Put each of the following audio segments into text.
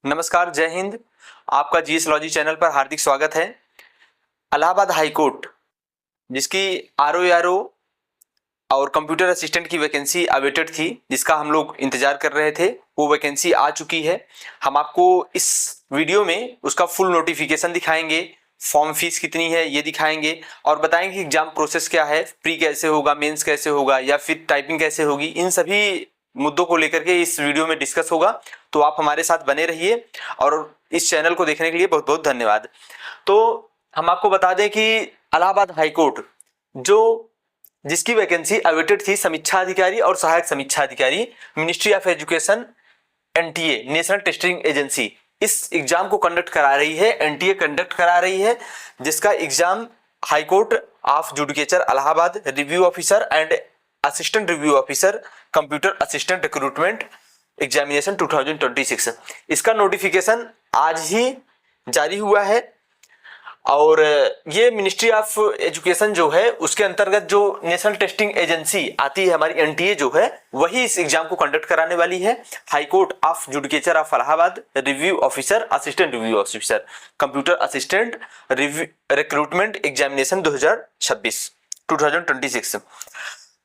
नमस्कार, जय हिंद। आपका जीएसलॉजी चैनल पर हार्दिक स्वागत है। इलाहाबाद हाई कोर्ट जिसकी आरओ और कंप्यूटर असिस्टेंट की वैकेंसी अवेटेड थी, जिसका हम लोग इंतजार कर रहे थे, वो वैकेंसी आ चुकी है। हम आपको इस वीडियो में उसका फुल नोटिफिकेशन दिखाएंगे, फॉर्म फीस कितनी है ये दिखाएंगे और बताएंगे एग्जाम प्रोसेस क्या है, प्री कैसे होगा, मेंस कैसे होगा या फिर टाइपिंग कैसे होगी। इन सभी मुद्दों को लेकर के इस वीडियो में डिस्कस होगा, तो आप हमारे साथ बने रहिए और इस चैनल को देखने के लिए बहुत बहुत धन्यवाद। तो हम आपको बता दें कि इलाहाबाद हाई कोर्ट जिसकी वैकेंसी अवेटेड थी समीक्षा अधिकारी और सहायक समीक्षा अधिकारी, ministry of education, NTA national testing agency इस एग्जाम को कंडक्ट करा रही है, एनटीए कंडक्ट करा रही है, जिसका exam high court of judicature Allahabad review officer and assistant review officer computer assistant recruitment examination 2026, इसका नोटिफिकेशन आज ही जारी हुआ है। और ये मिनिस्ट्री ऑफ एजुकेशन जो है उसके अंतर्गत जो नेशनल टेस्टिंग एजेंसी आती है हमारी एनटीए जो है, वही इस एग्जाम को कंडक्ट कराने वाली है। High court of judicature of Allahabad review officer assistant review officer computer assistant recruitment examination 2026।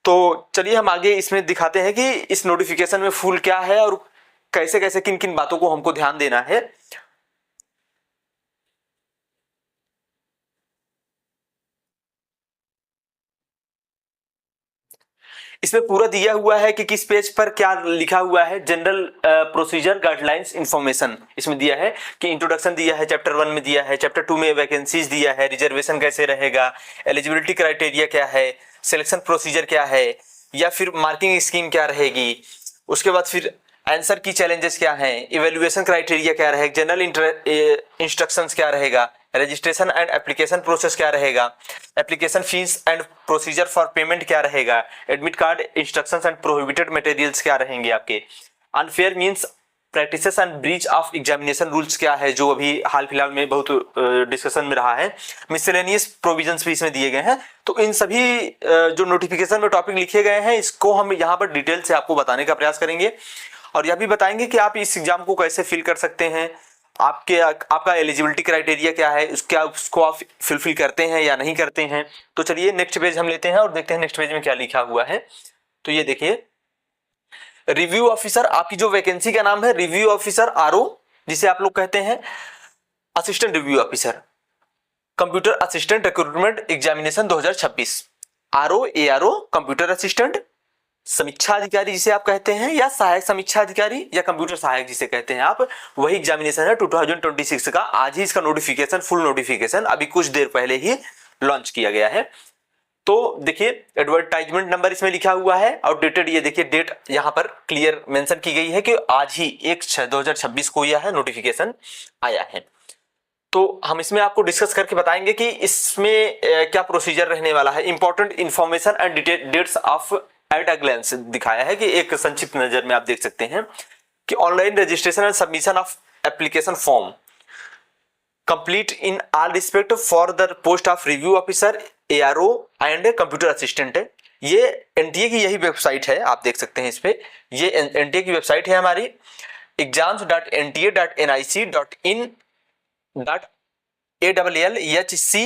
तो चलिए हम आगे इसमें दिखाते हैं कि इस नोटिफिकेशन में फुल क्या है और कैसे कैसे किन किन बातों को हमको ध्यान देना है। इसमें पूरा दिया हुआ है कि किस पेज पर क्या लिखा हुआ है। जनरल प्रोसीजर गाइडलाइंस इंफॉर्मेशन इसमें दिया है कि इंट्रोडक्शन दिया है, चैप्टर 1 में दिया है, चैप्टर 2 में वैकेंसीज दिया है, रिजर्वेशन कैसे रहेगा, एलिजिबिलिटी क्राइटेरिया क्या है, सिलेक्शन प्रोसीजर क्या है या फिर मार्किंग स्कीम क्या रहेगी, उसके बाद फिर आंसर की चैलेंजेस क्या हैं, इवेल्युएशन क्राइटेरिया क्या रहेगा, जनरल इंस्ट्रक्शंस क्या रहेगा, रजिस्ट्रेशन एंड एप्लीकेशन प्रोसेस क्या रहेगा, application fees and procedure for payment क्या रहेगा, admit card instructions and prohibited materials क्या रहेंगे आपके, unfair means practices and breach of examination rules क्या है जो अभी हाल फिलहाल में बहुत डिस्कशन में रहा है, मिसलेनियस प्रोविजंस भी इसमें दिए गए हैं। तो इन सभी जो नोटिफिकेशन में टॉपिक लिखे गए हैं इसको हम यहाँ पर डिटेल से आपको बताने का प्रयास करेंगे और यह भी बताएंगे कि आप इस एग्जाम को कैसे फिल कर सकते हैं, आपका एलिजिबिलिटी क्राइटेरिया क्या है, उसको आप फुलफिल करते हैं या नहीं करते हैं। तो चलिए नेक्स्ट पेज हम लेते हैं और देखते हैं नेक्स्ट पेज में क्या लिखा हुआ है। तो ये देखिए, रिव्यू ऑफिसर, आपकी जो वैकेंसी का नाम है रिव्यू ऑफिसर आरओ, जिसे आप लोग कहते हैं assistant review officer computer assistant recruitment examination 2026। RO ARO computer assistant, समीक्षा अधिकारी जिसे आप कहते हैं या सहायक समीक्षा अधिकारी या कंप्यूटर सहायक जिसे कहते हैं आप, वही एग्जामिनेशन है 2026 का। आज ही इसका नोटिफिकेशन, फुल नोटिफिकेशन अभी कुछ देर पहले ही लॉन्च किया गया है। तो देखिए एडवर्टाइजमेंट नंबर इसमें लिखा हुआ है और डेटेड, ये देखिए डेट यहाँ पर क्लियर मेंशन की गई है कि आज ही 1/6/2026 को यह नोटिफिकेशन आया है। तो हम इसमें आपको डिस्कस करके बताएंगे कि इसमें क्या प्रोसीजर रहने वाला है। Important information and dates of at a glance दिखाया है कि एक संक्षिप्त नजर में आप देख सकते हैं कि online registration and submission of application form complete in all respect for the post of review officer ARO and computer assistant है। ये एनटीए की यही वेबसाइट है, आप देख सकते हैं इस पे, ये एनटीए की वेबसाइट है हमारी exams.nta.in.allhc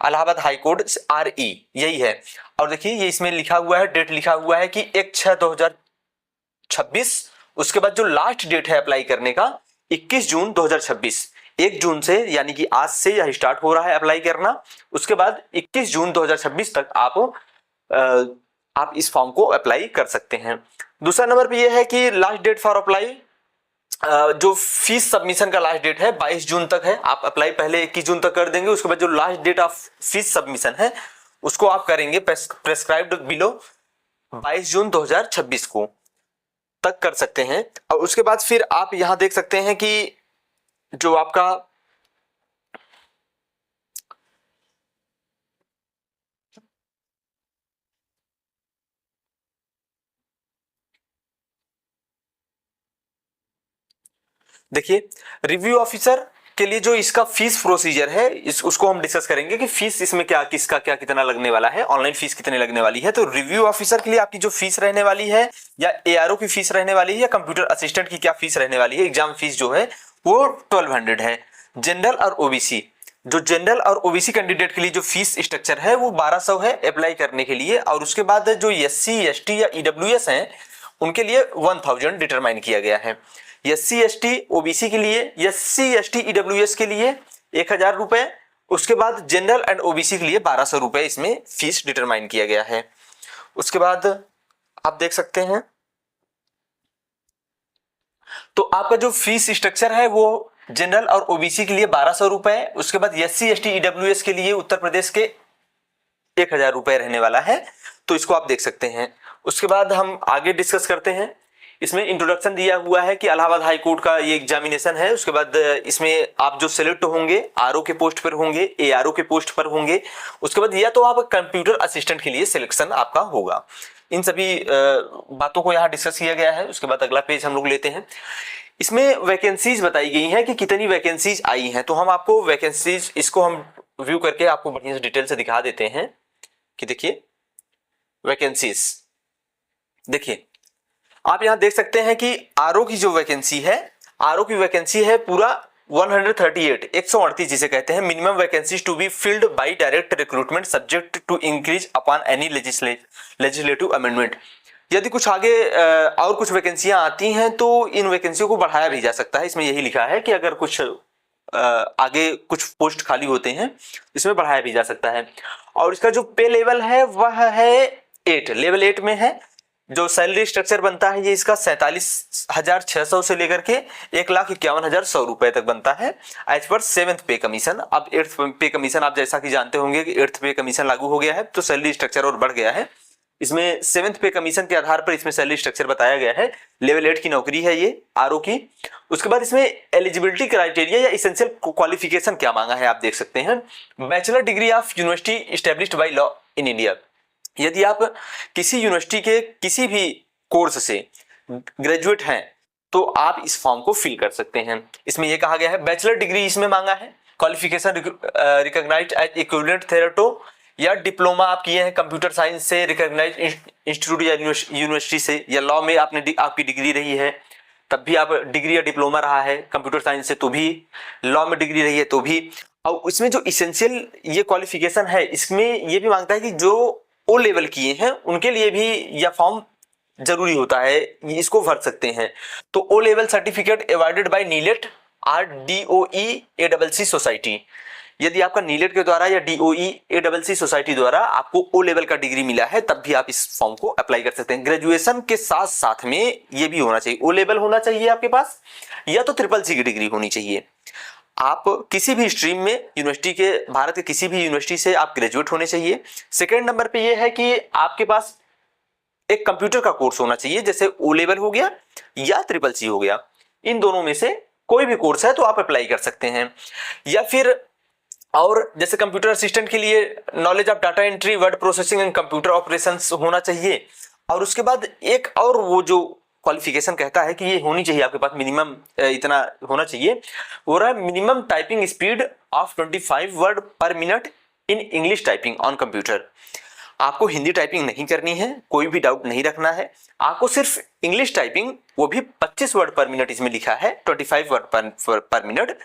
Allahabad high court RE यही है। और देखिए ये इसमें लिखा हुआ है, डेट लिखा हुआ है कि 1/6/2026। उसके बाद जो लास्ट डेट है अप्लाई करने का 21 जून 2026। 1 जून से यानी कि आज से यह स्टार्ट हो रहा है अप्लाई करना। उसके बाद 21 जून 2026 तक आप इस फॉर्म को अप्लाई कर सकते हैं। दूसरा नंबर पे यह है कि लास्ट डेट फॉर अप्लाई, जो फीस सबमिशन का लास्ट डेट है 22 जून तक है। आप अप्लाई पहले 21 जून तक कर देंगे, उसके बाद जो last date of fees submission है उसको आप करेंगे प्रेस्क्राइब्ड बिलो 22 जून 2026 को तक कर सकते हैं। और उसके बाद फिर आप यहां देख सकते हैं कि जो आपका देखिए रिव्यू ऑफिसर के लिए जो इसका फीस प्रोसीजर है उसको हम डिस्कस करेंगे कि फीस इसमें क्या, किसका क्या कितना लगने वाला है, ऑनलाइन फीस कितने लगने वाली है। तो रिव्यू ऑफिसर के लिए आपकी जो फीस रहने वाली है या एआरओ की फीस रहने वाली है या कंप्यूटर असिस्टेंट की क्या फीस रहने वाली है, एग्जाम फीस जो है वो 1200 है। जनरल और ओबीसी, जो जनरल और ओबीसी कैंडिडेट के लिए जो फीस स्ट्रक्चर है वो 1200 है अप्लाई करने के लिए, और उसके बाद जो एससी एसटी या ईडब्ल्यूएस हैं उनके लिए 1000 डिटरमाइन किया गया है। एससी एसटी ओबीसी के लिए, एससी एसटी ईडब्ल्यूएस के लिए 1000 रुपए, उसके बाद जनरल एंड ओबीसी के लिए 1200 रुपए इसमें फीस डिटरमाइन किया गया है। उसके बाद आप देख सकते हैं तो आपका जो फीस स्ट्रक्चर है वो जनरल और ओबीसी के लिए 1200 रुपए, उसके बाद एससी एसटी ईडब्ल्यूएस के लिए उत्तर प्रदेश के 1000 रुपए रहने वाला है, तो इसको आप देख सकते हैं। उसके बाद हम आगे डिस्कस करते हैं। इसमें इंट्रोडक्शन दिया हुआ है कि इलाहाबाद हाई कोर्ट का ये एग्जामिनेशन है। उसके बाद इसमें आप जो सिलेक्ट होंगे आरओ के पोस्ट पर होंगे, एआरओ के पोस्ट पर होंगे, उसके बाद या तो आप कंप्यूटर असिस्टेंट के लिए सिलेक्शन आपका होगा। इन सभी बातों को यहाँ डिस्कस किया गया है। उसके बाद अगला पेज हम लोग लेते हैं। इसमें वैकेंसीज बताई गई हैं कि कितनी वैकेंसीज आई हैं, तो हम आपको वैकेंसीज इसको हम व्यू करके आपको बढ़िया से डिटेल से दिखा देते हैं कि देखिए वैकेंसीज, देखिए आप यहां देख सकते हैं कि आरओ की जो वैकेंसी है, आरओ की वैकेंसी है पूरा 138 जिसे कहते हैं। Minimum vacancies to be filled by direct recruitment subject to increase upon any legislative amendment. यदि कुछ आगे और कुछ वैकेंसियां आती हैं तो इन वैकेंसियों को बढ़ाया भी जा सकता है। इसमें यही लिखा है कि अगर कुछ आगे कुछ पोस्ट खाली होते हैं इसमें बढ़ाया भी जा सकता है। और इसका जो पे लेवल है वह है 8, लेवल 8 में है। जो सैलरी स्ट्रक्चर बनता है ये इसका 47,600 से लेकर के 1,51,100 रुपए तक बनता है एज पर 7th पे कमीशन। अब 8th पे कमीशन आप जैसा कि जानते होंगे कि 8th पे कमीशन लागू हो गया है तो सैलरी स्ट्रक्चर और बढ़ गया है। इसमें 7th पे कमीशन के आधार पर इसमें सैलरी स्ट्रक्चर बताया गया है। लेवल 8 की नौकरी है ये आरओ की। उसके बाद इसमें एलिजिबिलिटी क्राइटेरिया या इसेंशियल क्वालिफिकेशन क्या मांगा है आप देख सकते हैं। Bachelor degree of university established by law in India. यदि आप किसी यूनिवर्सिटी के किसी भी कोर्स से ग्रेजुएट हैं तो आप इस फॉर्म को फिल कर सकते हैं। इसमें यह कहा गया है बैचलर डिग्री इसमें मांगा है, क्वालिफिकेशन रिकॉग्नाइज्ड एज इक्विवेलेंट थेरेटो या डिप्लोमा आप किए हैं कंप्यूटर साइंस से रिकॉग्नाइज्ड इंस्टीट्यूट या यूनिवर्सिटी से, या लॉ में आपने आपकी डिग्री रही है तब भी आप डिग्री या डिप्लोमा रहा है कंप्यूटर साइंस से तो भी, लॉ में डिग्री रही है तो भी। और इसमें जो इसेंशियल ये क्वालिफिकेशन है इसमें ये भी मांगता है कि जो ओ लेवल किए हैं उनके लिए भी यह फॉर्म जरूरी होता है, इसको भर सकते हैं। तो O level certificate awarded by NIELIT or DOE ACC society. यदि आपका नीलेट के द्वारा या DOE ACC सोसाइटी द्वारा आपको ओ लेवल का डिग्री मिला है तब भी आप इस फॉर्म को अप्लाई कर सकते हैं। ग्रेजुएशन के साथ साथ में ये भी होना चाहिए, ओ लेवल होना चाहिए आपके पास या तो CCC की डिग्री होनी चाहिए। आप किसी भी स्ट्रीम में यूनिवर्सिटी के, भारत के किसी भी यूनिवर्सिटी से आप ग्रेजुएट होने चाहिए। सेकेंड नंबर पे ये है कि आपके पास एक कंप्यूटर का कोर्स होना चाहिए, जैसे ओ लेवल हो गया या CCC हो गया, इन दोनों में से कोई भी कोर्स है तो आप अप्लाई कर सकते हैं। या फिर और जैसे कंप्यूटर असिस्टेंट के लिए knowledge of data entry, word processing and computer operations होना चाहिए। और उसके बाद एक और वो जो क्वालिफिकेशन कहता है कि ये होनी चाहिए आपके पास मिनिमम इतना होना चाहिए, वो रहा minimum typing speed of 25 word पर minute in English typing on computer. आपको हिंदी टाइपिंग नहीं करनी है, कोई भी डाउट नहीं रखना है, आपको सिर्फ इंग्लिश टाइपिंग, वो भी 25 वर्ड पर मिनट इसमें लिखा है, 25 वर्ड पर मिनट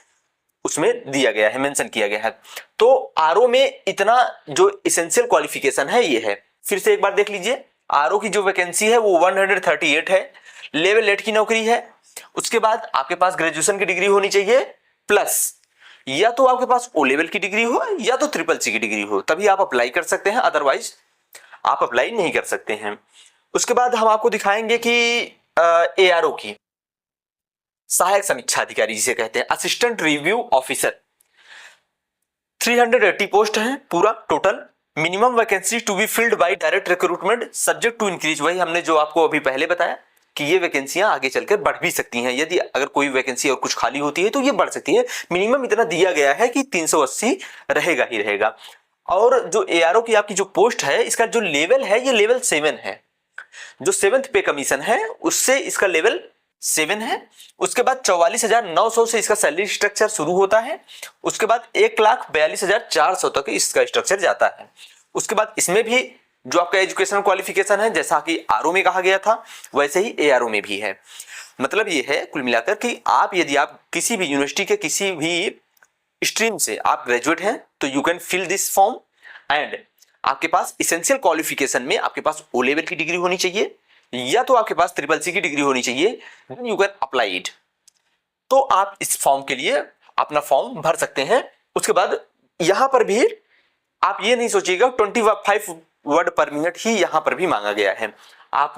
उसमें दिया गया है, मेंशन किया गया है। तो आरओ में इतना जो इसेंशियल क्वालिफिकेशन है ये है। फिर से एक बार देख लीजिए, आरओ की जो वैकेंसी है वो 138 है, लेवल 8 की नौकरी है। उसके बाद आपके पास ग्रेजुएशन की डिग्री होनी चाहिए प्लस या तो आपके पास ओ लेवल की डिग्री हो या तो CCC की डिग्री हो, तभी आप अप्लाई कर सकते हैं, अदरवाइज आप अप्लाई नहीं कर सकते हैं। उसके बाद हम आपको दिखाएंगे कि एआरओ की सहायक समीक्षा अधिकारी जिसे कहते हैं, असिस्टेंट रिव्यू ऑफिसर, 380 पोस्ट हैं पूरा total. Minimum vacancy to be filled by direct recruitment subject to increase, वही हमने जो आपको अभी पहले बताया कि ये वैकेंसियां आगे चलकर बढ़ भी सकती हैं। यदि अगर कोई वैकेंसी और कुछ खाली होती है तो ये बढ़ सकती है। मिनिमम इतना दिया गया है कि 380 रहेगा ही रहेगा। और जो एआरओ की आपकी जो पोस्ट है इसका जो लेवल है ये लेवल 7 है। जो 7th पे कमीशन है उससे इसका लेवल 7 है। उसके बाद 44,900 से इसका सैलरी स्ट्रक्चर शुरू होता है। उसके बाद 1,42,400 तक इसका स्ट्रक्चर जाता है। उसके बाद इसमें भी जो आपका एजुकेशनल क्वालिफिकेशन है जैसा कि आरओ में कहा गया था वैसे ही एआरओ में भी है। मतलब ये है कुल मिलाकर कि आप यदि आप किसी भी यूनिवर्सिटी के किसी भी स्ट्रीम से आप ग्रेजुएट हैं तो you can fill this form and आपके पास इसेंशियल क्वालिफिकेशन में आपके पास ओ लेवल की डिग्री होनी चाहिए या तो आपके पास ट्रिपल सी की डिग्री होनी चाहिए, then you can apply it. तो आप इस फॉर्म के लिए अपना फॉर्म भर सकते हैं। उसके बाद यहां पर भी आप ये नहीं सोचिएगा 25 वर्ड पर मिनट ही यहां पर भी मांगा गया है। आप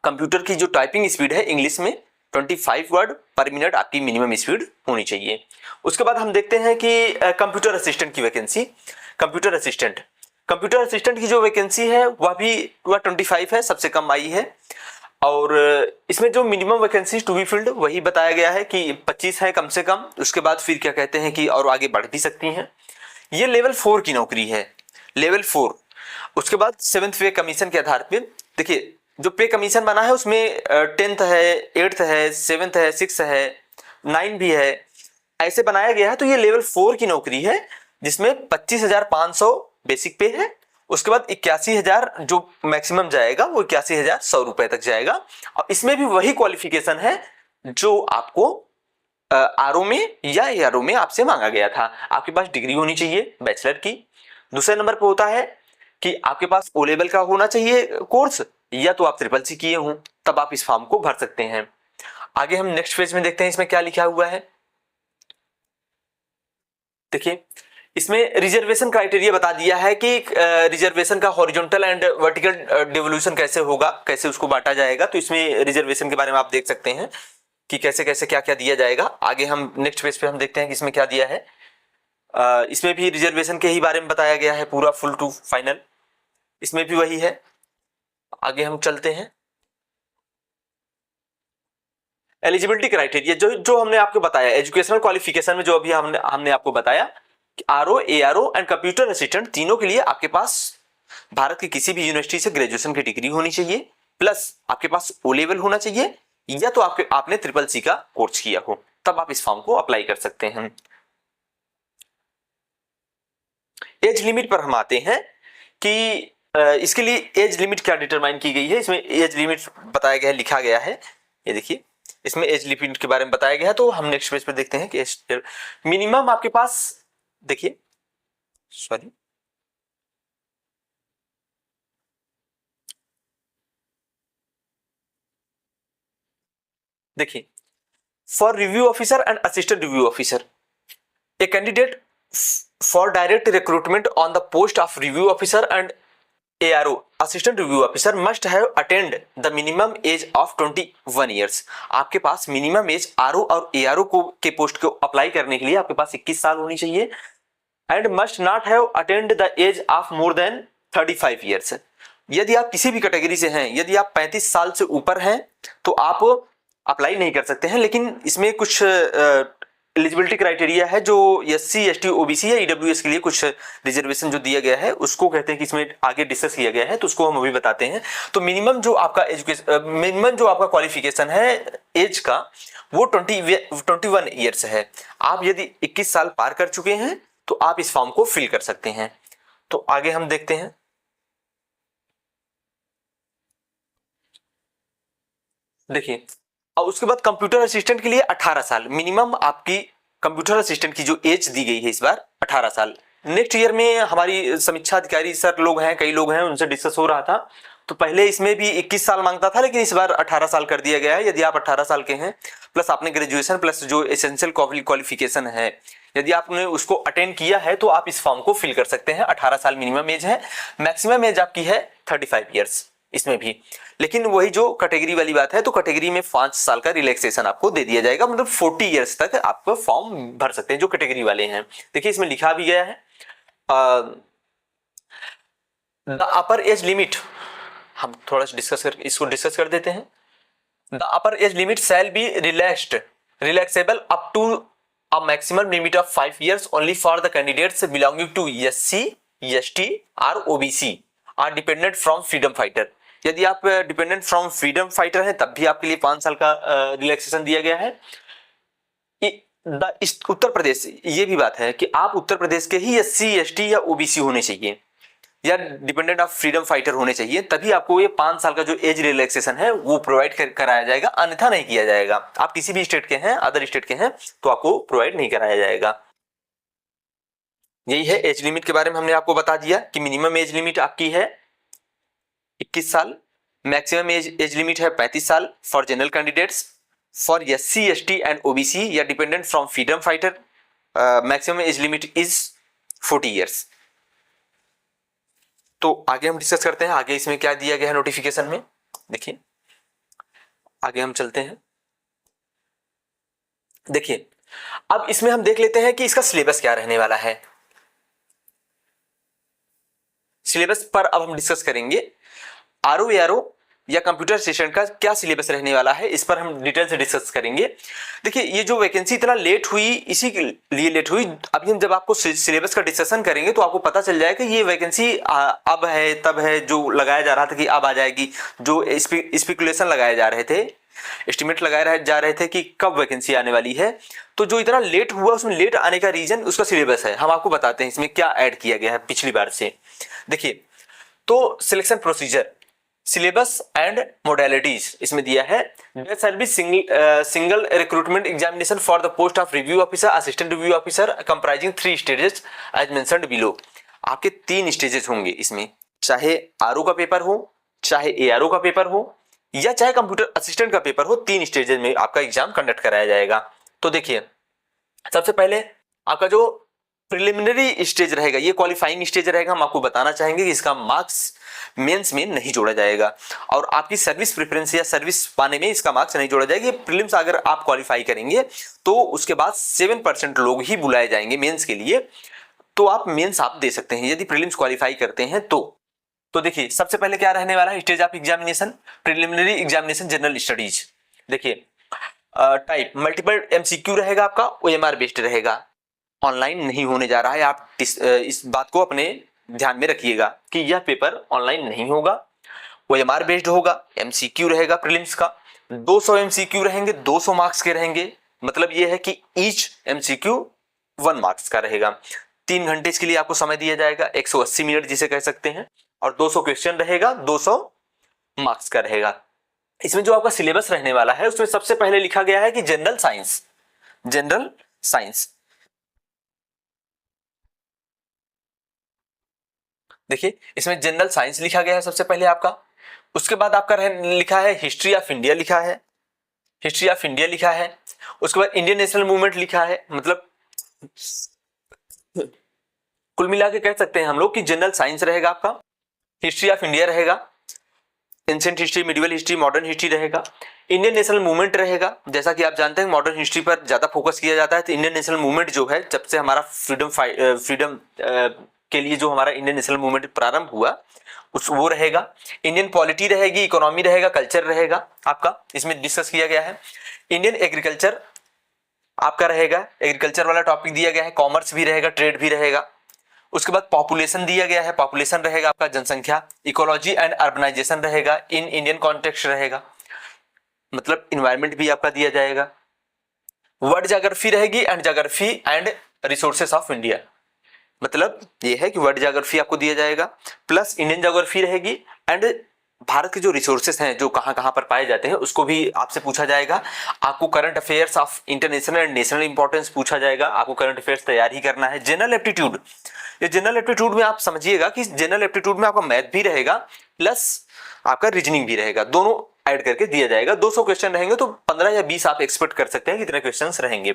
कंप्यूटर की जो टाइपिंग स्पीड है इंग्लिश में 25 वर्ड पर मिनट आपकी मिनिमम स्पीड होनी चाहिए। उसके बाद हम देखते हैं कि कंप्यूटर असिस्टेंट की वैकेंसी। कंप्यूटर असिस्टेंट की जो वैकेंसी है वह 25 है, सबसे कम आई है। और इसमें जो minimum vacancy to be filled वही बताया गया है कि 25 है कम से कम। उसके बाद फिर क्या कहते हैं कि और आगे बढ़ भी सकती हैं। ये लेवल 4 की नौकरी है, लेवल 4। उसके बाद 7th पे कमीशन के आधार पे देखिए जो पे कमीशन बना है उसमें 10th है, 8th है, 7th है, 6th है, 9 भी है, ऐसे बनाया गया है। तो ये लेवल 4 की नौकरी है जिसमें 25,500 बेसिक पे है। उसके बाद 81,000 जो मैक्सिमम जाएगा वो 81,100 रुपए तक जाएगा। और इसमें भी वही क्वालिफिकेशन है जो आपको आरओ में या एआरओ में आपसे मांगा गया था। आपके पास डिग्री होनी चाहिए बैचलर की। दूसरे नंबर पे होता है कि आपके पास ओ लेवल का होना चाहिए कोर्स या तो आप ट्रिपल सी किए हों, तब आप इस फॉर्म को भर सकते हैं। आगे हम नेक्स्ट पेज में देखते हैं इसमें क्या लिखा हुआ है। देखिए इसमें रिजर्वेशन क्राइटेरिया बता दिया है कि रिजर्वेशन का हॉरिजॉन्टल एंड वर्टिकल डिवोल्यूशन कैसे होगा, कैसे उसको बांटा जाएगा। तो इसमें रिजर्वेशन के बारे में आप देख सकते हैं कि कैसे कैसे क्या क्या दिया जाएगा। आगे हम नेक्स्ट पेज पे हम देखते हैं कि इसमें क्या दिया है। इसमें भी रिजर्वेशन के ही बारे में बताया गया है पूरा फुल टू फाइनल, इसमें भी वही है। आगे हम चलते हैं। एलिजिबिलिटी क्राइटेरिया जो हमने आपको बताया एजुकेशनल क्वालिफिकेशन में, जो अभी हमने आपको बताया RO, ARO and computer assistant तीनों के लिए आपके पास भारत की किसी भी यूनिवर्सिटी से ग्रेजुएशन की डिग्री होनी चाहिए, प्लस आपके पास ओ लेवल होना चाहिए या तो आपने ट्रिपल सी का कोर्स किया हो, तब आप इस फॉर्म को अप्लाई कर सकते हैं। एज लिमिट पर हम आते हैं कि इसके लिए एज लिमिट क्या डिटरमाइन की गई है। इसमें एज लिमिट बताया गया है, लिखा गया है, ये देखिए इसमें एज लिमिट के बारे में बताया गया है। तो हम नेक्स्ट पेज पर देखते हैं कि मिनिमम आपके पास देखिए देखिए for review officer and assistant review officer a candidate for direct recruitment on the post of review officer and ARO assistant review officer must have attend the minimum age of 21 years. आपके पास minimum age RO और ARO को के post को apply करने के लिए आपके पास 21 साल होनी चाहिए and must not have attend the age of more than 35 years. यदि आप किसी भी कैटेगरी से हैं, यदि आप 35 साल से ऊपर हैं तो आप अप्लाई नहीं कर सकते हैं। लेकिन इसमें कुछ एलिजिबिलिटी क्राइटेरिया है जो SC ST OBC या EWS के लिए कुछ रिजर्वेशन जो दिया गया है उसको कहते हैं कि इसमें आगे डिस्कस किया गया है, तो उसको हम अभी बताते हैं। तो मिनिमम जो आपका क्वालिफिकेशन है एज का वो 21 ईयर्स है। आप यदि 21 साल पार कर चुके हैं तो आप इस फॉर्म को फिल कर सकते हैं। तो आगे हम देखते हैं। देखिए और उसके बाद कंप्यूटर असिस्टेंट के लिए 18 साल मिनिमम आपकी कंप्यूटर असिस्टेंट की जो एज दी गई है इस बार 18 साल। नेक्स्ट ईयर में हमारी समीक्षा अधिकारी सर लोग हैं, कई लोग हैं, उनसे डिस्कस हो रहा था। तो पहले इसमें भी 21 साल मांगता था लेकिन इस बार 18 साल कर दिया गया है। यदि आप 18 साल के हैं प्लस आपने ग्रेजुएशन प्लस जो एसेंशियल क्वालिफिकेशन है यदि आपने उसको अटेंड किया है तो आप इस फॉर्म को फिल कर सकते हैं। 18 साल मिनिमम एज है, मैक्सिमम एज आपकी है 35 ईयर्स इसमें भी। लेकिन वही जो कैटेगरी वाली बात है तो कैटेगरी में 5 साल का रिलैक्सेशन आपको दे दिया जाएगा, मतलब 40 ईयर्स तक आप फॉर्म भर सकते हैं जो कैटेगरी वाले हैं। देखिए इसमें लिखा भी गया है द अपर एज लिमिट, हम थोड़ा इसको डिस्कस कर देते हैं। The upper age limit shall be relaxable up to a maximum limit of 5 years only for the candidates belonging to SC, ST or OBC are dependent from freedom fighter। यदि आप dependent from freedom fighter हैं तब भी आपके लिए 5 साल का relaxation दिया गया है। उत्तर प्रदेश, ये भी बात है कि आप उत्तर प्रदेश के ही SC, ST या OBC होने चाहिए। या डिपेंडेंट ऑफ फ्रीडम फाइटर होने चाहिए, तभी आपको ये 5 साल का जो एज रिलैक्सेशन है वो प्रोवाइड कराया जाएगा, अन्यथा नहीं किया जाएगा। आप किसी भी स्टेट के हैं, अदर स्टेट के हैं, तो आपको प्रोवाइड नहीं कराया जाएगा। यही है एज लिमिट के बारे में हमने आपको बता दिया कि मिनिमम एज लिमिट आपकी है 21 साल, मैक्सिमम एज लिमिट है 35 साल for general candidates. For SC ST and OBC या dependent from freedom fighter maximum age limit is 40 years. तो आगे हम डिस्कस करते हैं आगे इसमें क्या दिया गया है नोटिफिकेशन में। देखिए आगे हम चलते हैं। देखिए अब इसमें हम देख लेते हैं कि इसका सिलेबस क्या रहने वाला है। सिलेबस पर अब हम डिस्कस करेंगे। RO या कंप्यूटर सेशन का क्या सिलेबस रहने वाला है, इस पर हम डिटेल से डिस्कस करेंगे। देखिए ये जो वैकेंसी इतना लेट हुई, इसी के लिए लेट हुई। अभी हम जब आपको सिलेबस का डिस्कशन करेंगे तो आपको पता चल जाएगा कि ये वैकेंसी अब है तब है, जो लगाया जा रहा था कि अब आ जाएगी, जो स्पेकुलेशन लगाए जा रहे थे, एस्टिमेट लगाए जा रहे थे कि कब वैकेंसी आने वाली है, तो जो इतना लेट हुआ उसमें लेट आने का रीजन उसका सिलेबस है। हम आपको बताते हैं इसमें क्या ऐड किया गया है पिछली बार से। देखिए तो selection procedure, syllabus and modalities इसमें दिया है। There shall be single recruitment examination for the post of review officer, assistant review officer comprising 3 stages as mentioned below. आपके 3 स्टेजेस होंगे इसमें, चाहे RO का पेपर हो, चाहे ARO का पेपर हो, या चाहे कंप्यूटर असिस्टेंट का पेपर हो, 3 स्टेजेस में आपका एग्जाम कंडक्ट कराया जाएगा। तो देखिए सबसे पहले आपका जो प्रिलिमिनरी स्टेज रहेगा, ये क्वालिफाइंग स्टेज रहेगा। हम आपको बताना चाहेंगे कि इसका मार्क्स मेंस में नहीं जोड़ा जाएगा और आपकी सर्विस प्रेफरेंस या सर्विस पाने में इसका मार्क्स नहीं जोड़ा जाएगा। प्रीलिम्स अगर आप क्वालिफाई करेंगे तो उसके बाद 7% लोग ही बुलाए जाएंगे मेंस के लिए, तो आप मेंस आप दे सकते हैं यदि प्रीलिम्स क्वालिफाई करते हैं तो देखिए सबसे पहले क्या रहने वाला है stage of examination, preliminary examination general studies. देखिए टाइप मल्टीपल MCQ रहेगा, आपका OMR बेस्ड रहेगा, ऑनलाइन नहीं होने जा रहा है। आप इस बात को अपने ध्यान में रखिएगा कि यह पेपर ऑनलाइन नहीं होगा, OMR बेस्ड होगा, MCQ रहेगा प्रीलिम्स का, 200 MCQ रहेंगे, 200 मार्क्स के रहेंगे। मतलब यह है कि ईच MCQ 1 मार्क्स का रहेगा। 3 घंटे इसके लिए आपको समय दिया जाएगा, 180 मिनट जिसे कह सकते हैं, और 200 क्वेश्चन रहेगा, 200 मार्क्स का रहेगा। इसमें जो आपका सिलेबस रहने वाला है उसमें सबसे पहले लिखा गया है कि जनरल साइंस। देखिए इसमें जनरल साइंस लिखा गया है सबसे पहले आपका। उसके बाद आपका लिखा है हिस्ट्री ऑफ इंडिया लिखा है, उसके बाद इंडियन नेशनल मूवमेंट लिखा है। मतलब कुल मिला के कह सकते हैं हम लोग कि जनरल साइंस रहेगा आपका, हिस्ट्री ऑफ इंडिया रहेगा, ancient history, medieval history, modern history रहेगा, इंडियन नेशनल मूवमेंट रहेगा। जैसा कि आप जानते हैं मॉडर्न हिस्ट्री पर ज्यादा फोकस किया जाता है, तो इंडियन नेशनल मूवमेंट जो है जब से हमारा फ्रीडम के लिए जो हमारा इंडियन नेशनल मूवमेंट प्रारंभ हुआ वो रहेगा। इंडियन पॉलिटी रहेगी, इकोनॉमी रहेगा, कल्चर रहेगा आपका, इसमें डिस्कस किया गया है। इंडियन एग्रीकल्चर आपका रहेगा, एग्रीकल्चर वाला टॉपिक दिया गया है, कॉमर्स भी रहेगा, ट्रेड भी रहेगा। उसके बाद पॉपुलेशन दिया गया है, पॉपुलेशन रहेगा आपका जनसंख्या, इकोलॉजी एंड अर्बनाइजेशन रहेगा, इन इंडियन कॉन्टेक्स्ट रहेगा, मतलब इन्वायरमेंट भी आपका दिया जाएगा। वर्ल्ड ज्योग्राफी रहेगी and geography and resources of India, मतलब ये है कि वर्ल्ड ज्योग्राफी आपको दिया जाएगा, प्लस इंडियन ज्योग्राफी रहेगी एंड भारत के जो रिसोर्सेस हैं जो कहां कहां पर पाए जाते हैं उसको भी आपसे पूछा जाएगा। आपको current affairs of international and national importance पूछा जाएगा, आपको करंट अफेयर्स तैयार ही करना है। जनरल एप्टीट्यूड, ये जनरल एप्टीट्यूड में आप समझिएगा कि जनरल एप्टीट्यूड में आपका मैथ भी रहेगा प्लस आपका रीजनिंग भी रहेगा, दोनों ऐड करके दिया जाएगा। 200 क्वेश्चन रहेंगे तो 15 या 20 आप एक्सपेक्ट कर सकते हैं कितने क्वेश्चंस रहेंगे।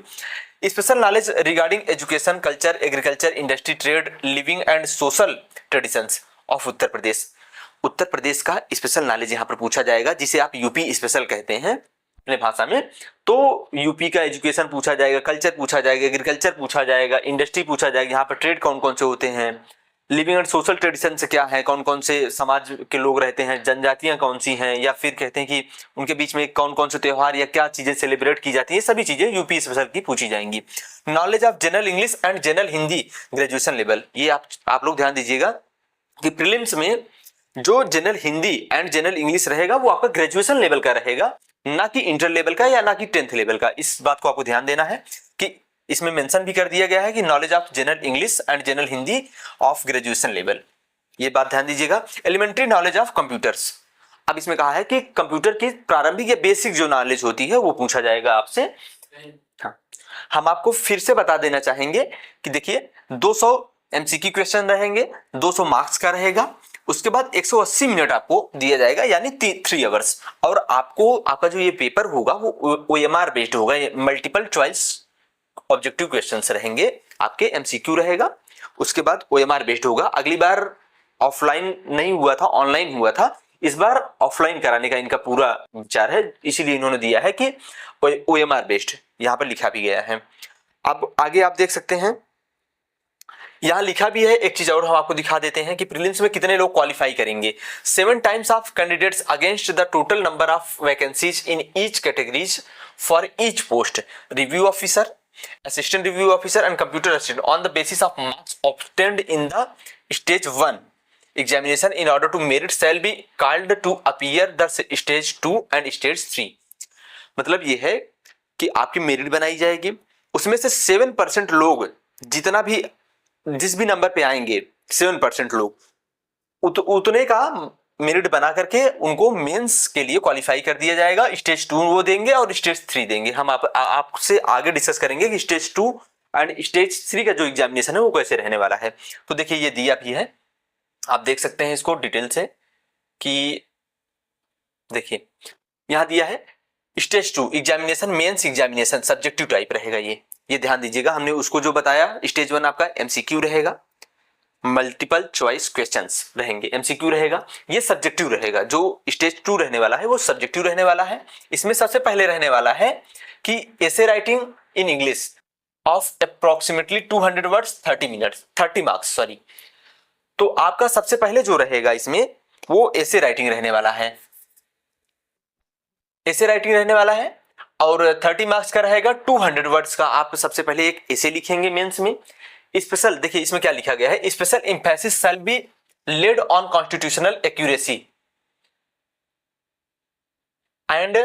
Special knowledge regarding education, culture, agriculture, industry, trade, living and social traditions of Uttar Pradesh. Uttar Pradesh का स्पेशल नॉलेज यहाँ पर पूछा जाएगा, जिसे आप यूपी स्पेशल कहते हैं अपने भाषा में। तो यूपी का एजुकेशन पूछा जाएगा, कल्चर पूछा जाएगा, एग्रीकल्चर पूछा जाएगा, इंडस्ट्री पूछा जाएगा, यहाँ पर ट्रेड कौन कौन से होते हैं, लिविंग एंड सोशल ट्रेडिशन से क्या है, कौन कौन से समाज के लोग रहते हैं, जनजातियां कौन सी हैं, या फिर कहते हैं कि उनके बीच में कौन कौन से त्योहार या क्या चीजें सेलिब्रेट की जाती हैं, सभी चीजें यूपी स्पेशल की पूछी जाएंगी। Knowledge of general English and general Hindi graduation level, ये आप लोग ध्यान दीजिएगा कि प्रीलिम्स में जो general Hindi and general English रहेगा वो आपका ग्रेजुएशन लेवल का रहेगा, ना कि इंटर लेवल का या ना कि 10th लेवल का। इस बात को आपको ध्यान देना है कि इसमें मेंशन भी कर दिया गया है कि knowledge of general English and general Hindi of graduation level, ये बात ध्यान दीजिएगा। एलिमेंट्री नॉलेज ऑफ कंप्यूटर्स, अब इसमें कहा है कि कंप्यूटर की प्रारंभिक या बेसिक जो नॉलेज होती है वो पूछा जाएगा आपसे। हाँ, हम आपको फिर से बता देना चाहेंगे कि देखिए 200 एमसीक्यू क्वेश्चन रहेंगे, 200 मार्क्स का रहेगा, उसके बाद 180 मिनट आपको दिया जाएगा यानी 3 आवर्स, और आपको आपका जो ये पेपर होगा वो OMR बेस्ड होगा, मल्टीपल चॉइस ऑब्जेक्टिव क्वेश्चंस रहेंगे, आपके एमसीक्यू रहेगा, उसके बाद OMR बेस्ड होगा। अगली बार ऑफलाइन नहीं हुआ था, ऑनलाइन हुआ था, इस बार ऑफलाइन कराने का इनका पूरा विचार है, इसीलिए इन्होंने दिया है कि OMR बेस्ड, यहाँ पर लिखा भी गया है। अब आगे आप देख सकते हैं, यहाँ लिखा भी है एक चीज और हम आपको दिखा देते हैं कि प्रीलिम्स में कितने लोग क्वालिफाई करेंगे। 7 times of candidates against the total number of vacancies in each categories for each post, review officer, assistant review officer and computer assistant on the basis of marks obtained in the stage 1 examination in order to merit shall be called to appear the stage 2 and stage 3। मतलब ये है कि आपकी merit बनाई जाएगी, उसमें से 7% लोग जितना भी जिस भी नंबर पे आएंगे 7% लोग उतने का मेरिट बना करके उनको मेंस के लिए क्वालिफाई कर दिया जाएगा। स्टेज 2 वो देंगे और स्टेज 3 देंगे। हम आपसे आगे डिस्कस करेंगे कि स्टेज 2 एंड स्टेज 3 का जो एग्जामिनेशन है वो कैसे रहने वाला है। तो देखिए ये दिया भी है, आप देख सकते हैं इसको डिटेल से कि देखिए यहाँ दिया है stage 2 examination, mains examination subjective type रहेगा। ये ध्यान दीजिएगा, हमने उसको जो बताया स्टेज 1 आपका एमसीक्यू रहेगा, मल्टीपल चॉइस क्वेश्चंस रहेंगे, एमसीक्यू रहेगा, ये सब्जेक्टिव रहेगा। जो स्टेज 2 रहने वाला है वो सब्जेक्टिव रहने वाला है। इसमें सबसे पहले रहने वाला है कि essay writing in English of approximately 200 words 30 marks sorry. तो आपका सबसे पहले जो रहेगा इसमें वो एसे राइटिंग रहने वाला है, एसे राइटिंग रहने वाला है और 30 मार्क्स का रहेगा। 200 वर्ड्स का आप सबसे पहले एक एसे लिखेंगे मेंस में। स्पेशल देखिए इसमें क्या लिखा गया है, special emphasis shall be laid on constitutional accuracy and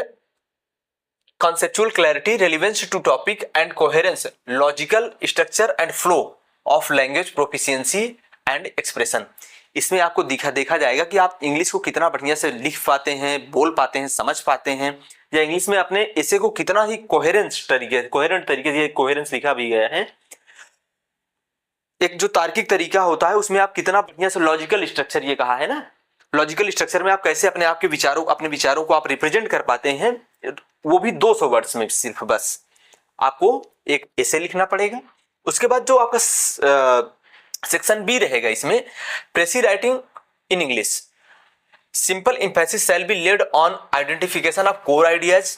conceptual clarity, relevance to topic and coherence, logical structure and flow of language proficiency and expression। इसमें आपको देखा जाएगा कि आप इंग्लिश को कितना बढ़िया से लिख पाते हैं, बोल पाते हैं, समझ पाते हैं, या इंग्लिश में अपने ऐसे को कितना ही कोहेरेंट तरीके से कोहेरेंस लिखा भी गया है। एक जो तार्किक तरीका होता है उसमें आप कितना बढ़िया से लॉजिकल स्ट्रक्चर, ये कहा है ना, लॉजिकल स्ट्रक्चर में आप कैसे अपने विचारों को आप रिप्रेजेंट कर पाते हैं, वो भी 200 वर्ड्स में सिर्फ बस आपको एक एसे लिखना पड़ेगा। उसके बाद जो आपका सेक्शन बी रहेगा इसमें प्रेसी writing in English, simple emphasis shall be laid on identification of core ideas,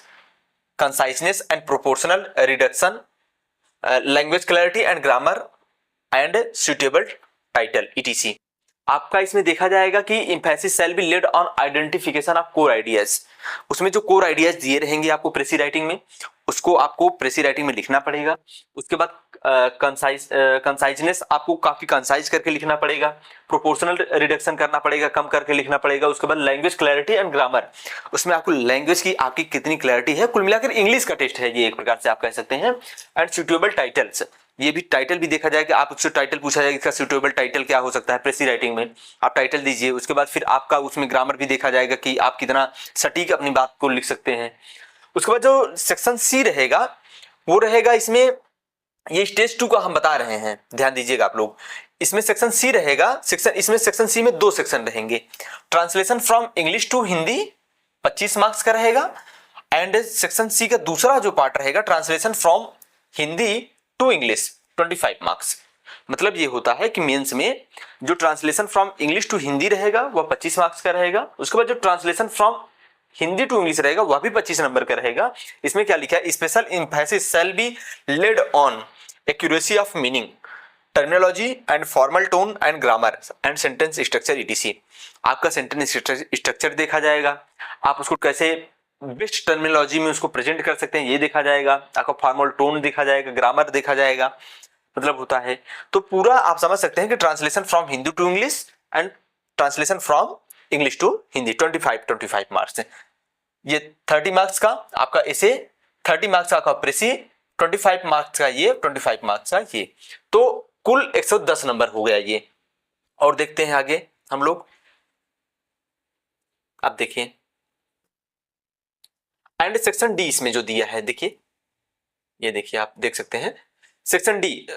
conciseness and proportional reduction, language clarity and grammar and suitable title ETC। आपका इसमें देखा जाएगा कि emphasis shall be laid on identification of core ideas, उसमें जो core ideas दिए रहेंगे आपको प्रेसी राइटिंग में, उसको आपको प्रेसी राइटिंग में लिखना पड़ेगा। उसके बाद कंसाइजनेस आपको काफी कंसाइज करके लिखना पड़ेगा, प्रोपोर्शनल रिडक्शन करना पड़ेगा, कम करके लिखना पड़ेगा। उसके बाद लैंग्वेज क्लैरिटी एंड ग्रामर, उसमें आपको लैंग्वेज की आपकी कितनी क्लैरिटी है, कुल मिलाकर इंग्लिश का टेस्ट है ये एक प्रकार से आप कह सकते हैं। एंड सुटेबल टाइटल्स, ये भी टाइटल भी देखा जाएगा, आप उससे टाइटल पूछा जाएगा इसका सुटेबल टाइटल क्या हो सकता है प्रेसी राइटिंग में, आप टाइटल दीजिए। उसके बाद फिर आपका उसमें ग्रामर भी देखा जाएगा कि आप कितना सटीक अपनी बात को लिख सकते हैं। उसके बाद जो सेक्शन सी रहेगा वो रहेगा इसमें, ये स्टेज 2 का हम बता रहे हैं, ध्यान दीजिएगा आप लोग। इसमें सेक्शन सी रहेगा, इसमें सेक्शन सी में 2 सेक्शन रहेंगे। Translation from English to Hindi 25 marks का रहेगा, एंड सेक्शन सी का दूसरा जो पार्ट रहेगा translation from Hindi to English 25 marks. मतलब ये होता है कि मेंस में जो translation from English to Hindi रहेगा वह 25 मार्क्स का रहेगा। उसके बाद जो translation from Hindi to English रहेगा वह भी 25 नंबर का रहेगा। इसमें क्या लिखा है, special emphasis shall be laid on accuracy of meaning, terminology and formal tone and grammar and sentence structure ETC। आपका सेंटेंस स्ट्रक्चर देखा जाएगा, आप उसको कैसे बेस्ट टर्मिनोलॉजी में उसको प्रेजेंट कर सकते हैं ये देखा जाएगा, आपका फॉर्मल टोन देखा जाएगा, ग्रामर देखा जाएगा, मतलब होता है। तो पूरा आप समझ सकते हैं कि translation from Hindi to English and translation from English to Hindi 25 marks. ये 30 मार्क्स का आपका ऐसे, 30 मार्क्स का आपका प्रेसी, 25 मार्क्स का ये, 25 मार्क्स का ये, तो कुल 110 नंबर हो गया ये। और देखते हैं आगे हम लोग। अब देखिए एंड सेक्शन डी इसमें जो दिया है, देखिए ये देखिए आप देख सकते हैं सेक्शन डी,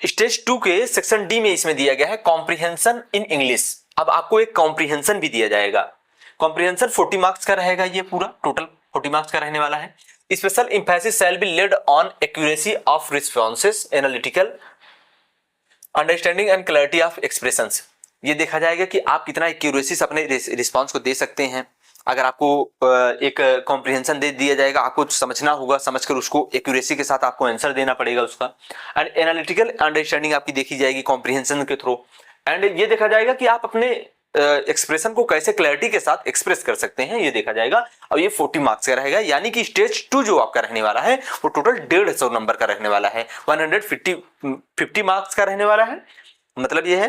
स्टेज 2 के सेक्शन डी में इसमें दिया गया है कॉम्प्रिहेंशन इन इंग्लिश। अब आपको एक कॉम्प्रिहेंशन भी दिया जाएगा। कॉम्प्रिहेंशन 40 मार्क्स का रहेगा, ये पूरा टोटल 40 मार्क्स का रहने वाला है। Special emphasis shall be laid on accuracy of responses, analytical understanding and clarity of expressions. ये देखा जाएगा कि आप कितना एक्यूरेसी से अपने रिस्पॉन्स को दे सकते हैं। अगर आपको एक कॉम्प्रिहेंशन दे दिया जाएगा, आपको समझना होगा, समझकर उसको एक्यूरेसी के साथ आपको आंसर देना पड़ेगा उसका। एंड एनालिटिकल अंडरस्टैंडिंग आपकी देखी जाएगी कॉम्प्रिहेंशन के थ्रू। एंड ये देखा जाएगा कि आप अपने एक्सप्रेशन को कैसे क्लैरिटी के साथ एक्सप्रेस कर सकते हैं, ये देखा जाएगा। और ये 40 मार्क्स का रहेगा, यानी कि स्टेज 2 जो आपका रहने वाला है वो टोटल 150 नंबर का रहने वाला है। 150 मार्क्स का रहने वाला है। मतलब ये है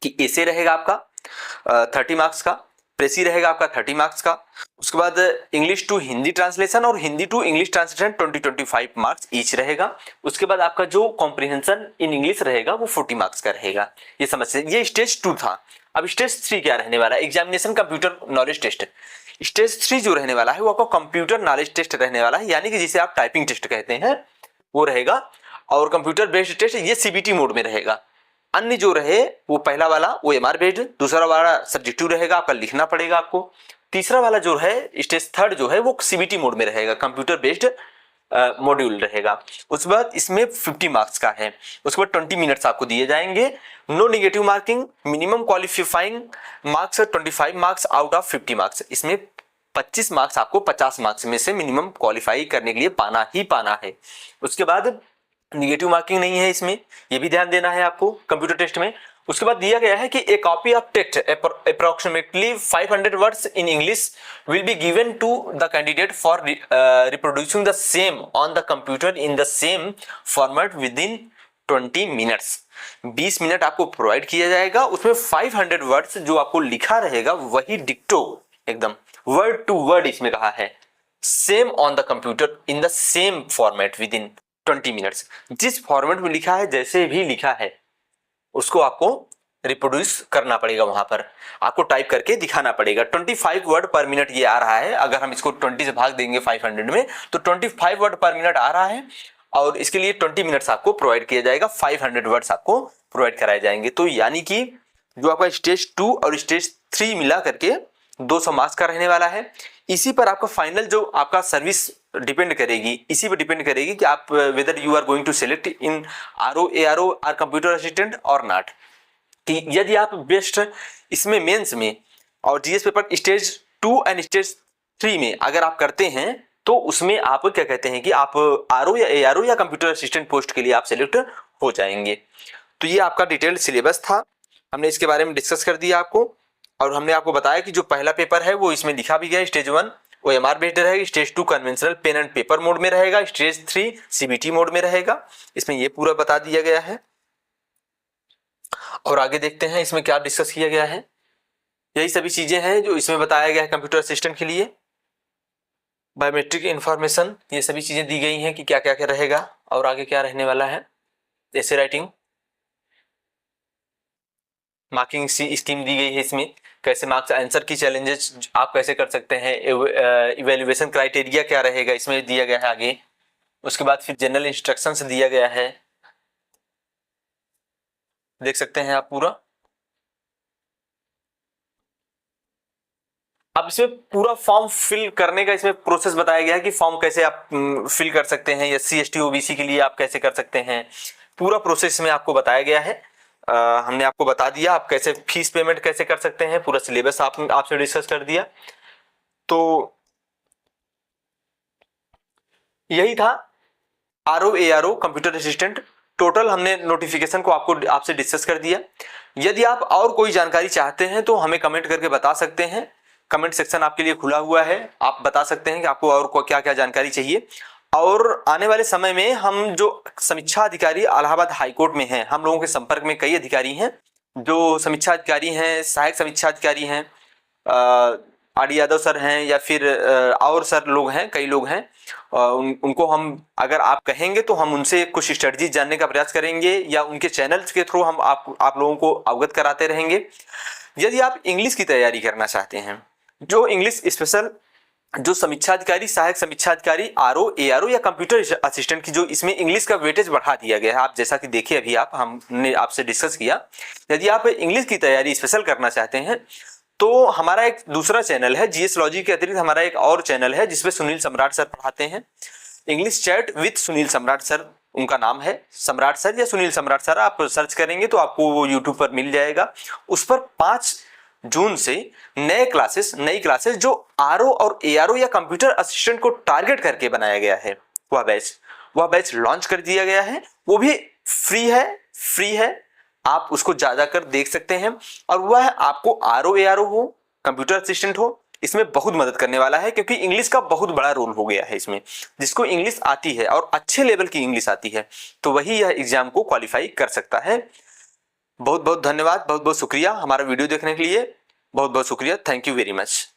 कि ऐसे रहेगा आपका 30 मार्क्स का, प्रेसी रहेगा आपका 30 मार्क्स का। उसके बाद इंग्लिश टू हिंदी ट्रांसलेशन और Hindi to English translation 20-25 marks each रहेगा। उसके बाद आपका जो कॉम्प्रिहेंशन इन इंग्लिश रहेगा वो 40 मार्क्स का रहेगा। ये समझ से, ये स्टेज 2 था। अब स्टेज 3 क्या रहने वाला है? Examination computer knowledge test. Stage 3 जो रहने वाला है वो आपका कंप्यूटर नॉलेज टेस्ट रहने वाला है, यानी कि जिसे आप टाइपिंग टेस्ट कहते हैं वो रहेगा। और कंप्यूटर बेस्ड टेस्ट ये सीबीटी मोड में रहेगा। अन्य जो रहे वो पहला वाला वो एमआर बेस्ड, दूसरा वाला सब्जेक्टिव रहेगा, आपका लिखना पड़ेगा आपको। तीसरा वाला जो है स्टेज 3 जो है वो सीबीटी मोड में रहेगा, कंप्यूटर बेस्ड मॉड्यूल रहेगा। उसके बाद इसमें 50 मार्क्स का है। उसके बाद 20 मिनट्स आपको दिए जाएंगे। No negative marking, minimum qualifying marks 25 marks out of 50 marks. इसमें 25 मार्क्स आपको 50 मार्क्स में से मिनिमम क्वालिफाई करने के लिए पाना ही पाना है। उसके बाद निगेटिव मार्किंग नहीं है इसमें, ये भी ध्यान देना है आपको कंप्यूटर टेस्ट में। उसके बाद दिया गया है कि a copy of text approximately 500 words in English will be given to the candidate for reproducing the same on the computer in the same format within 20 minutes. 20 minute आपको provide किया जाएगा। उसमें 500 वर्ड्स जो आपको लिखा रहेगा वही डिक्टो एकदम वर्ड टू वर्ड इसमें कहा है, same on the computer in the same format within 20 minutes. जिस फॉर्मेट में लिखा है, जैसे भी लिखा है उसको आपको रिप्रोड्यूस करना पड़ेगा, वहां पर आपको टाइप करके दिखाना पड़ेगा। 25 वर्ड पर मिनट ये आ रहा है। अगर हम इसको 20 से भाग देंगे 500 में तो 25 वर्ड पर मिनट आ रहा है। और इसके लिए 20 मिनट्स आपको प्रोवाइड किया जाएगा, 500 वर्ड्स आपको प्रोवाइड कराए जाएंगे। तो यानी कि जो आपका स्टेज 2 और स्टेज 3 मिला करके 200 मार्क्स का रहने वाला है। इसी पर आपका फाइनल जो आपका सर्विस डिपेंड करेगी, इसी पर डिपेंड करेगी कि आप whether you are going to select in RO ARO or computer assistant और नॉट। कि यदि आप बेस्ट इसमें मेंस में और GS paper stage 2 and stage 3 में अगर आप करते हैं तो उसमें आप क्या कहते हैं कि आप आरओ या एआरओ या कंप्यूटर असिस्टेंट पोस्ट के लिए आप सेलेक्ट हो जाएंगे। तो ये आपका डिटेल्ड सिलेबस था, हमने इसके बारे में डिस्कस कर दिया आपको। और हमने आपको बताया कि जो पहला पेपर है वो इसमें लिखा भी गया, स्टेज 1 वो एमआर बेस्ड रहेगा, stage 2 conventional pen and paper mode में रहेगा, स्टेज 3 सीबीटी मोड में रहेगा। इसमें ये पूरा बता दिया गया है। और आगे देखते हैं इसमें क्या डिस्कस किया गया है। यही सभी चीजें हैं जो इसमें बताया गया है कंप्यूटर असिस्टेंट के लिए। बायोमेट्रिक इंफॉर्मेशन ये सभी चीजें दी गई हैं कि क्या क्या क्या रहेगा और आगे क्या रहने वाला है। ऐसे राइटिंग मार्किंग स्कीम दी गई है, इसमें कैसे मार्क्स आंसर की चैलेंजेस आप कैसे कर सकते हैं, इवैल्यूएशन क्राइटेरिया क्या रहेगा इसमें दिया गया है आगे। उसके बाद फिर जनरल इंस्ट्रक्शंस दिया गया है, देख सकते हैं आप पूरा। अब इसमें पूरा फॉर्म फिल करने का इसमें प्रोसेस बताया गया है कि फॉर्म कैसे आप फिल कर सकते हैं, एससी एसटी ओबीसी के लिए आप कैसे कर सकते हैं। पूरा प्रोसेस में आपको बताया गया है। हमने आपको बता दिया आप कैसे फीस पेमेंट कैसे कर सकते हैं, पूरा सिलेबस आपसे डिस्कस कर दिया। तो यही था RO ARO computer assistant. Total हमने नोटिफिकेशन को आपसे डिस्कस कर दिया। यदि आप और कोई जानकारी चाहते हैं तो हमें कमेंट करके बता सकते हैं। कमेंट सेक्शन आपके लिए खुला हुआ है, आप बता सकते हैं कि आपको और क्या क्या जानकारी चाहिए। और आने वाले समय में हम जो समीक्षा अधिकारी इलाहाबाद हाईकोर्ट में हैं, हम लोगों के संपर्क में कई अधिकारी हैं जो समीक्षा अधिकारी हैं, सहायक समीक्षा अधिकारी हैं, आर.डी. यादव सर हैं या फिर और सर लोग हैं, कई लोग हैं। उनको हम अगर आप कहेंगे तो हम उनसे कुछ स्ट्रेटजी जानने का प्रयास करेंगे या उनके चैनल्स के थ्रू हम आप लोगों को अवगत कराते रहेंगे। यदि आप इंग्लिश की तैयारी करना चाहते हैं, जो इंग्लिश स्पेशल, जो समीक्षा अधिकारी, सहायक समीक्षा अधिकारी, आरओ, एआरओ या कंप्यूटर असिस्टेंट की जो इसमें इंग्लिश का वेटेज बढ़ा दिया गया है, आप जैसा कि देखिए अभी हमने आपसे डिस्कस किया। यदि आप इंग्लिश की तैयारी स्पेशल करना चाहते हैं तो हमारा एक दूसरा चैनल है, जीएस लॉजी के अतिरिक्त हमारा एक और चैनल है जिसमें सुनील सम्राट सर पढ़ाते हैं। इंग्लिश चैट विद सुनील सम्राट सर उनका नाम है, सम्राट सर या सुनील सम्राट सर, आप सर्च करेंगे तो आपको वो यूट्यूब पर मिल जाएगा। उस पर 5 जून से नई क्लासेस जो आरओ और एआरओ या कंप्यूटर असिस्टेंट को टारगेट करके बनाया गया है, वह बैच लॉन्च कर दिया गया है। वो भी फ्री है, आप उसको ज्यादा कर देख सकते हैं और वह आपको आरओ एआरओ हो, कंप्यूटर असिस्टेंट हो, इसमें बहुत मदद करने वाला है, क्योंकि इंग्लिश का बहुत बड़ा रोल हो गया है इसमें। जिसको इंग्लिश आती है और अच्छे लेवल की इंग्लिश आती है तो वही यह एग्जाम को क्वालिफाई कर सकता है। बहुत बहुत धन्यवाद, बहुत बहुत शुक्रिया हमारा वीडियो देखने के लिए, बहुत बहुत शुक्रिया, थैंक यू वेरी मच।